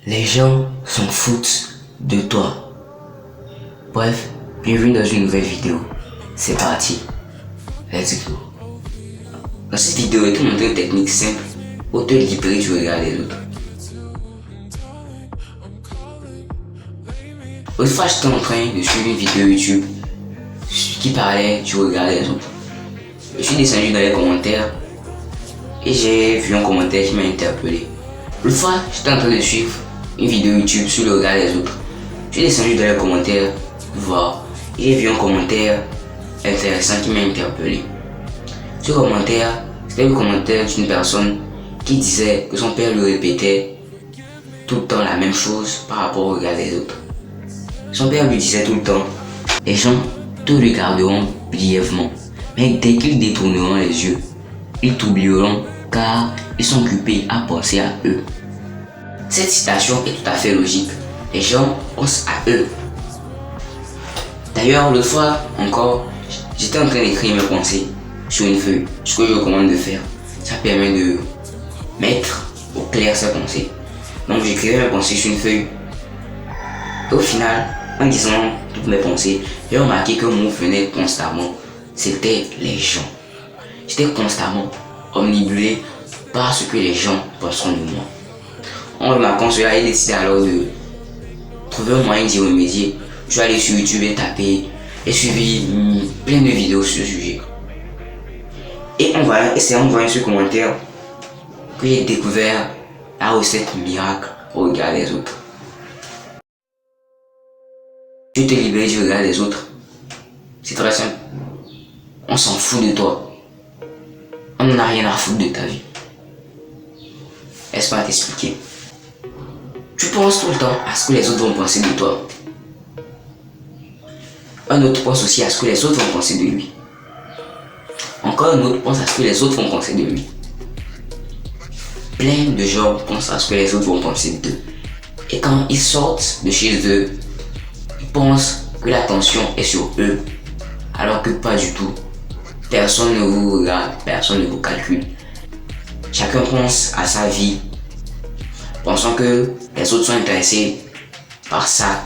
Les gens s'en foutent de toi. Bref, bienvenue dans une nouvelle vidéo. C'est parti. Let's go. Dans cette vidéo, je vais te montrer une technique simple pour te libérer du regard des autres. L'autre fois, j'étais en train de suivre une vidéo YouTube qui parlait du regard des autres. Je suis descendu dans les commentaires et j'ai vu un commentaire qui m'a interpellé. L'autre fois, j'étais en train de suivre une vidéo YouTube sur le regard des autres. Je suis descendu dans les commentaires voir et j'ai vu un commentaire intéressant qui m'a interpellé. Ce commentaire, c'était le commentaire d'une personne qui disait que son père lui répétait tout le temps la même chose par rapport au regard des autres. Son père lui disait tout le temps: les gens te regarderont brièvement, mais dès qu'ils détourneront les yeux, ils t'oublieront car ils sont occupés à penser à eux. Cette citation est tout à fait logique. Les gens pensent à eux. D'ailleurs, l'autre fois encore, j'étais en train d'écrire mes pensées sur une feuille. Ce que je recommande de faire, ça permet de mettre au clair ses pensées. Donc j'écrivais mes pensées sur une feuille. Et au final, en disant toutes mes pensées, j'ai remarqué que mon mot venait constamment. C'était les gens. J'étais constamment omnibulé par ce que les gens penseront de moi. En remarquant cela, j'ai décidé alors de trouver un moyen d'y remédier. Je suis allé sur YouTube et taper et suivi plein de vidéos sur ce sujet. Et c'est en voyant ce commentaire que j'ai découvert la recette miracle au regard des autres. Tu te libères du regard des autres. C'est très simple. On s'en fout de toi. On n'en a rien à foutre de ta vie. Laisse-moi t'expliquer. Tu penses tout le temps à ce que les autres vont penser de toi. Un autre pense aussi à ce que les autres vont penser de lui. Encore un autre pense à ce que les autres vont penser de lui. Plein de gens pensent à ce que les autres vont penser d'eux. Et quand ils sortent de chez eux, ils pensent que l'attention est sur eux. Alors que pas du tout. Personne ne vous regarde, personne ne vous calcule. Chacun pense à sa vie, pensant que les autres sont intéressés par ça,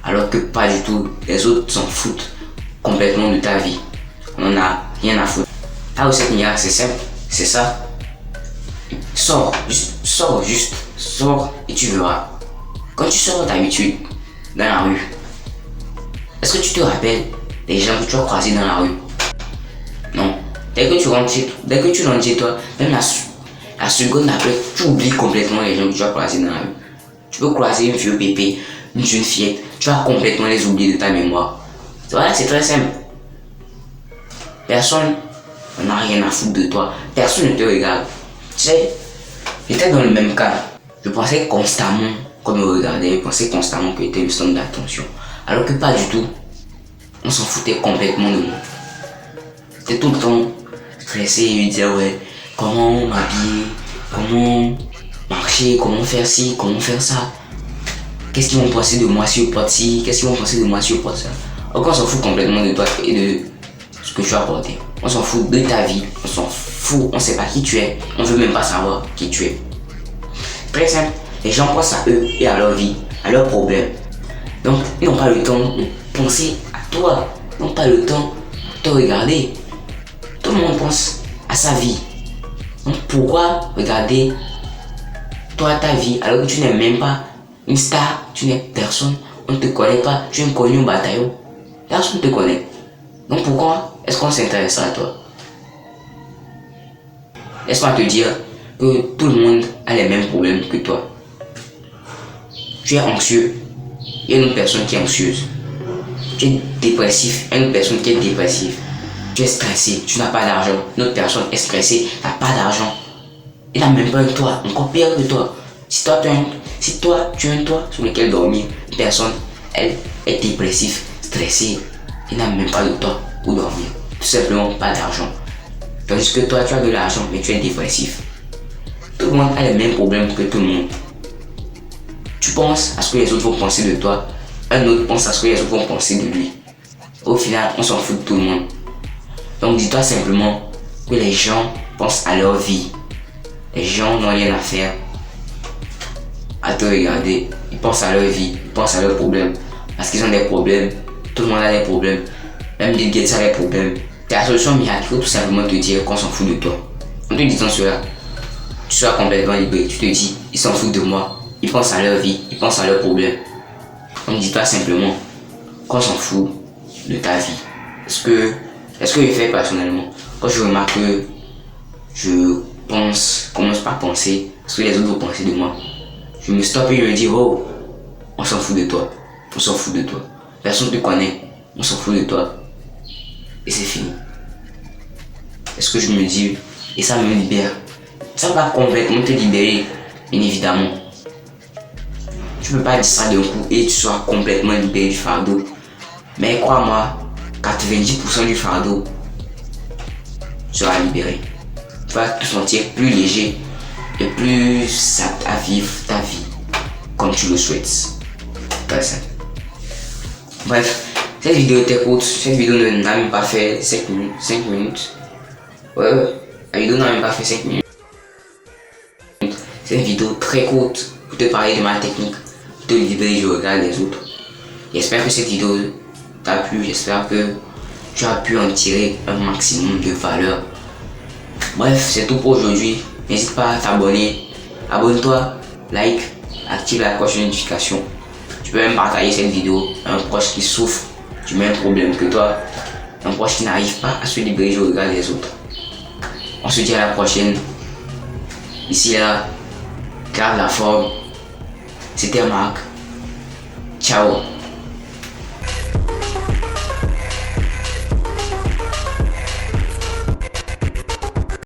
alors que pas du tout. Les autres s'en foutent complètement de ta vie. On n'en a rien à foutre. La recette miracle, c'est simple, c'est ça. Sors et tu verras. Quand tu sors d'habitude dans la rue, est-ce que tu te rappelles des gens que tu as croisés dans la rue? Non. Dès que tu rentres chez toi, même la seconde après, tu oublies complètement les gens que tu as croisés dans la rue. Tu peux croiser un vieux pépé, une jeune fillette, tu vas complètement les oublier de ta mémoire. Voilà, c'est très simple. Personne n'a rien à foutre de toi. Personne ne te regarde. Tu sais, j'étais dans le même cas. Je pensais constamment qu'on me regardait. Je pensais constamment que j'étais le centre d'attention. Alors que pas du tout. On s'en foutait complètement de moi. J'étais tout le temps stressé et je disais ouais, comment m'habiller, comment marcher, comment faire ci, comment faire ça. Qu'est-ce qu'ils vont penser de moi si je porte ci, qu'est-ce qu'ils vont penser de moi si je porte ça. Donc on s'en fout complètement de toi et de ce que tu as porté. On s'en fout de ta vie, on s'en fout, on sait pas qui tu es, on veut même pas savoir qui tu es. Très simple, les gens pensent à eux et à leur vie, à leurs problèmes. Donc ils n'ont pas le temps de penser à toi, ils n'ont pas le temps de te regarder. Tout le monde pense à sa vie. Donc pourquoi regarder toi ta vie alors que tu n'es même pas une star, tu n'es personne, on ne te connaît pas, tu es inconnu au bataillon. Personne ne te connaît. Donc pourquoi est-ce qu'on s'intéresse à toi? Laisse-moi te dire que tout le monde a les mêmes problèmes que toi. Tu es anxieux, il y a une autre personne qui est anxieuse. Tu es dépressif, il y a une autre personne qui est dépressive. Tu es stressé, tu n'as pas d'argent, une autre personne est stressée, n'a pas d'argent. Il n'a même pas un toit, encore pire que toi. Si toi tu as un toit sur lequel dormir, une personne, elle est dépressive, stressée, il n'a même pas de toit pour dormir. Tout simplement pas d'argent. Tandis que toi tu as de l'argent mais tu es dépressif. Tout le monde a les mêmes problèmes que tout le monde. Tu penses à ce que les autres vont penser de toi, un autre pense à ce que les autres vont penser de lui. Au final, on s'en fout de tout le monde. Donc dis-toi simplement que les gens pensent à leur vie. Les gens n'ont rien à faire à te regarder. Ils pensent à leur vie, ils pensent à leurs problèmes. Parce qu'ils ont des problèmes. Tout le monde a des problèmes. Même Bill Gates a des problèmes. La solution miracle, il faut tout simplement te dire qu'on s'en fout de toi. En te disant cela, tu seras complètement libéré. Tu te dis, ils s'en foutent de moi. Ils pensent à leur vie, ils pensent à leurs problèmes. Donc dis-toi simplement qu'on s'en fout de ta vie. Est-ce que je fais personnellement, quand je remarque que je commence par penser ce que les autres vont penser de moi, je me stoppe et je me dis, oh, on s'en fout de toi. On s'en fout de toi. Personne ne te connaît. On s'en fout de toi. Et c'est fini. Est-ce que je me dis, et ça me libère. Ça va complètement te libérer, bien évidemment. Tu ne peux pas dire ça d'un coup et tu seras complètement libéré du fardeau. Mais crois-moi, 90% du fardeau sera libéré. Tu vas te sentir plus léger et plus apte à vivre ta vie comme tu le souhaites. Comme ça. Bref, cette vidéo était courte. Cette vidéo n'a même pas fait 5 minutes. 5 minutes. Ouais, la vidéo n'a même pas fait 5 minutes. C'est une vidéo très courte pour te parler de ma technique, pour te libérer du regard des autres. J'espère que cette vidéo t'a plu. J'espère que tu as pu en tirer un maximum de valeur. Bref, c'est tout pour aujourd'hui. N'hésite pas à t'abonner. Abonne-toi, like, active la cloche de notification. Tu peux même partager cette vidéo à un proche qui souffre du même problème que toi. Un proche qui n'arrive pas à se libérer du regard des autres. On se dit à la prochaine. Ici là, garde la forme. C'était Marc. Ciao.